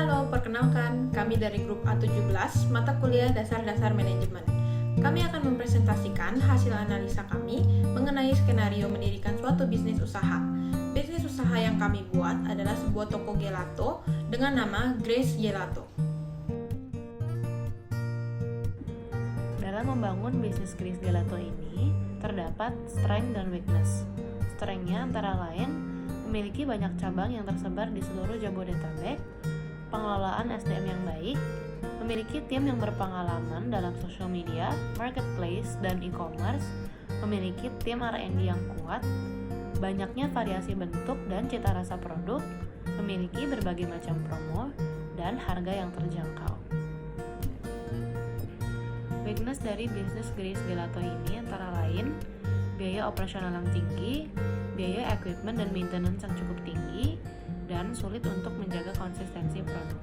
Halo, perkenalkan, kami dari grup A17, mata kuliah Dasar-Dasar Manajemen. Kami akan mempresentasikan hasil analisa kami mengenai skenario mendirikan suatu bisnis usaha. Bisnis usaha yang kami buat adalah sebuah toko gelato dengan nama Grace Gelato. Dalam membangun bisnis Grace Gelato ini, terdapat strength dan weakness. Strength-nya antara lain memiliki banyak cabang yang tersebar di seluruh Jabodetabek, pengelolaan SDM yang baik, memiliki tim yang berpengalaman dalam social media, marketplace, dan e-commerce, memiliki tim R&D yang kuat, banyaknya variasi bentuk dan cita rasa produk, memiliki berbagai macam promo, dan harga yang terjangkau. Weakness dari bisnis Grace Gelato ini antara lain biaya operasional yang tinggi, biaya equipment dan maintenance yang cukup tinggi, dan sulit untuk menjaga konsistensi produk.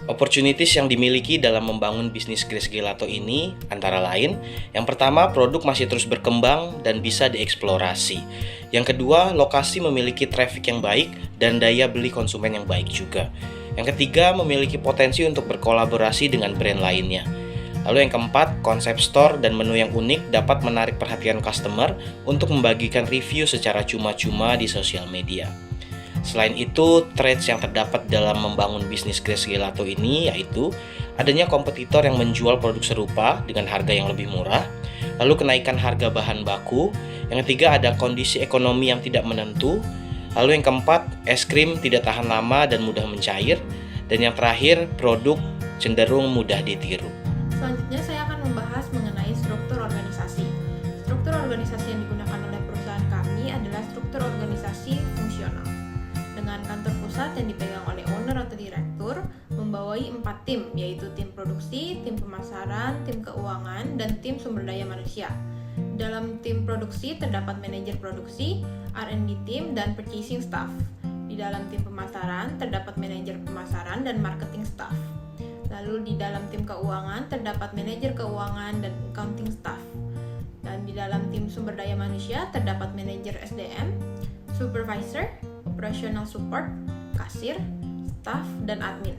Opportunities yang dimiliki dalam membangun bisnis Grace Gelato ini antara lain, yang pertama, produk masih terus berkembang dan bisa dieksplorasi. Yang kedua, lokasi memiliki traffic yang baik dan daya beli konsumen yang baik juga. Yang ketiga, memiliki potensi untuk berkolaborasi dengan brand lainnya. Lalu yang keempat, konsep store dan menu yang unik dapat menarik perhatian customer untuk membagikan review secara cuma-cuma di sosial media. Selain itu, traits yang terdapat dalam membangun bisnis Grace Gelato ini yaitu adanya kompetitor yang menjual produk serupa dengan harga yang lebih murah, lalu kenaikan harga bahan baku, yang ketiga ada kondisi ekonomi yang tidak menentu, lalu yang keempat, es krim tidak tahan lama dan mudah mencair, dan yang terakhir, produk cenderung mudah ditiru. Selanjutnya saya akan membahas mengenai struktur organisasi. Struktur organisasi yang digunakan oleh perusahaan kami adalah struktur organisasi fungsional. Dengan kantor pusat yang dipegang oleh owner atau direktur, membawai 4 tim, yaitu tim produksi, tim pemasaran, tim keuangan, dan tim sumber daya manusia. Dalam tim produksi terdapat manajer produksi, R&D team, dan purchasing staff. Di dalam tim pemasaran terdapat manajer pemasaran dan marketing staff. Lalu di dalam tim keuangan terdapat manajer keuangan dan accounting staff. Dan di dalam tim sumber daya manusia terdapat manajer SDM, supervisor, operational support, kasir, staff, dan admin.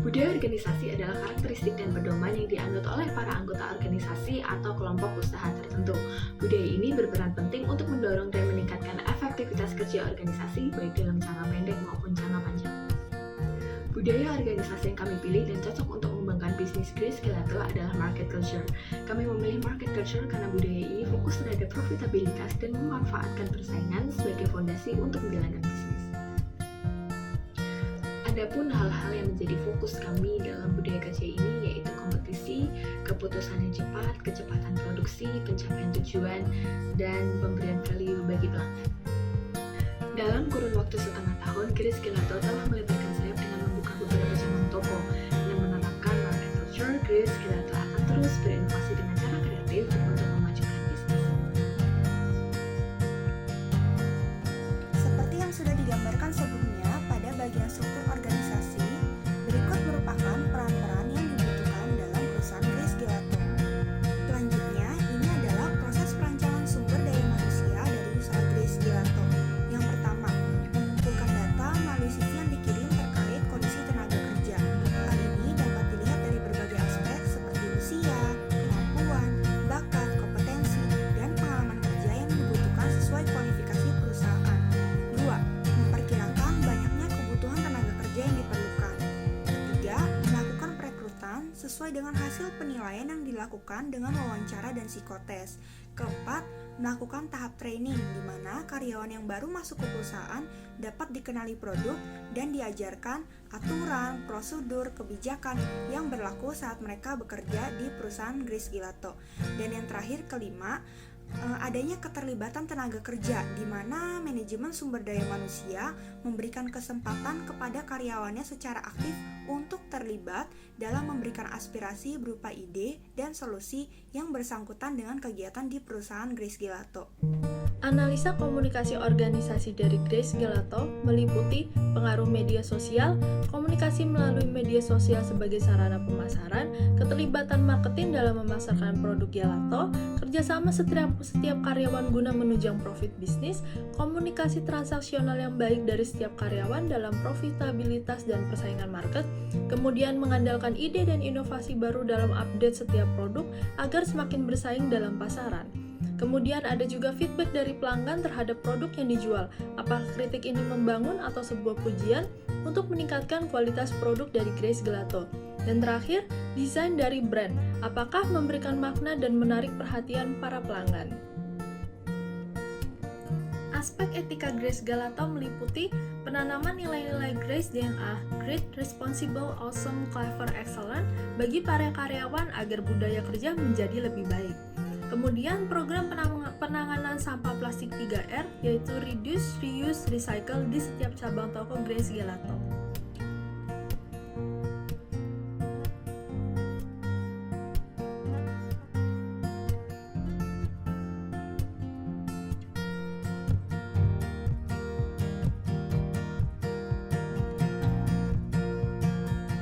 Budaya organisasi adalah karakteristik dan pedoman yang dianut oleh para anggota organisasi atau kelompok usaha tertentu. Budaya ini berperan penting untuk mendorong dan meningkatkan efektivitas kerja organisasi baik dalam jangka pendek maupun jangka panjang. Budaya organisasi yang kami pilih dan cocok untuk mengembangkan bisnis Grace Gelato adalah market culture. Kami memilih market culture karena budaya ini fokus terhadap profitabilitas dan memanfaatkan persaingan sebagai fondasi untuk menjalankan bisnis. Adapun hal-hal yang menjadi fokus kami dalam budaya kerja ini yaitu kompetisi, keputusan yang cepat, kecepatan produksi, pencapaian tujuan, dan pemberian value bagi pelanggan. Dalam kurun waktu setengah tahun, Grace Gelato telah melebarkan sayap dengan membuka beberapa cabang toko. Dengan menerapkan market culture, Grace Gelato akan terus berinovasi dengan cara kreatif untuk memajukan bisnis. Seperti yang sudah digambarkan sebelumnya pada bagian struktur organisasi, berikut merupakan peran-peran yang dibutuhkan dalam perusahaan Grace Gelato. Selanjutnya, ini adalah proses perancangan sumber daya manusia dari usaha Grace Gelato. Yang pertama, mengumpulkan data melalui CV yang dikirim terkait kondisi tenaga kerja. Hal ini dapat dilihat dari berbagai aspek seperti usia, kemampuan, bakat, kompetensi, dan pengalaman kerja yang dibutuhkan sesuai kualifikasi perusahaan. 2. Memperkirakan banyaknya kebutuhan tenaga kerja yang diperlukan. Ketiga, melakukan perekrutan sesuai dengan hasil penilaian yang dilakukan dengan wawancara dan psikotes. Keempat, melakukan tahap training di mana karyawan yang baru masuk ke perusahaan dapat dikenali produk dan diajarkan aturan, prosedur, kebijakan yang berlaku saat mereka bekerja di perusahaan Grace Gelato. Dan yang terakhir, kelima, adanya keterlibatan tenaga kerja di mana manajemen sumber daya manusia memberikan kesempatan kepada karyawannya secara aktif untuk terlibat dalam memberikan aspirasi berupa ide dan solusi yang bersangkutan dengan kegiatan di perusahaan Grace Gelato. Analisa komunikasi organisasi dari Grace Gelato meliputi pengaruh media sosial, komunikasi melalui media sosial sebagai sarana pemasaran, keterlibatan marketing dalam memasarkan produk Gelato, kerjasama setiap karyawan guna menunjang profit bisnis, komunikasi transaksional yang baik dari setiap karyawan dalam profitabilitas dan persaingan market, kemudian mengandalkan ide dan inovasi baru dalam update setiap produk agar semakin bersaing dalam pasaran. Kemudian ada juga feedback dari pelanggan terhadap produk yang dijual. Apakah kritik ini membangun atau sebuah pujian untuk meningkatkan kualitas produk dari Grace Gelato? Dan terakhir, desain dari brand. Apakah memberikan makna dan menarik perhatian para pelanggan? Aspek etika Grace Gelato meliputi penanaman nilai-nilai Grace DNA, Great, Responsible, Awesome, Clever, Excellent bagi para karyawan agar budaya kerja menjadi lebih baik. Kemudian program penanganan sampah plastik 3R yaitu Reduce, Reuse, Recycle di setiap cabang toko Grace Gelato.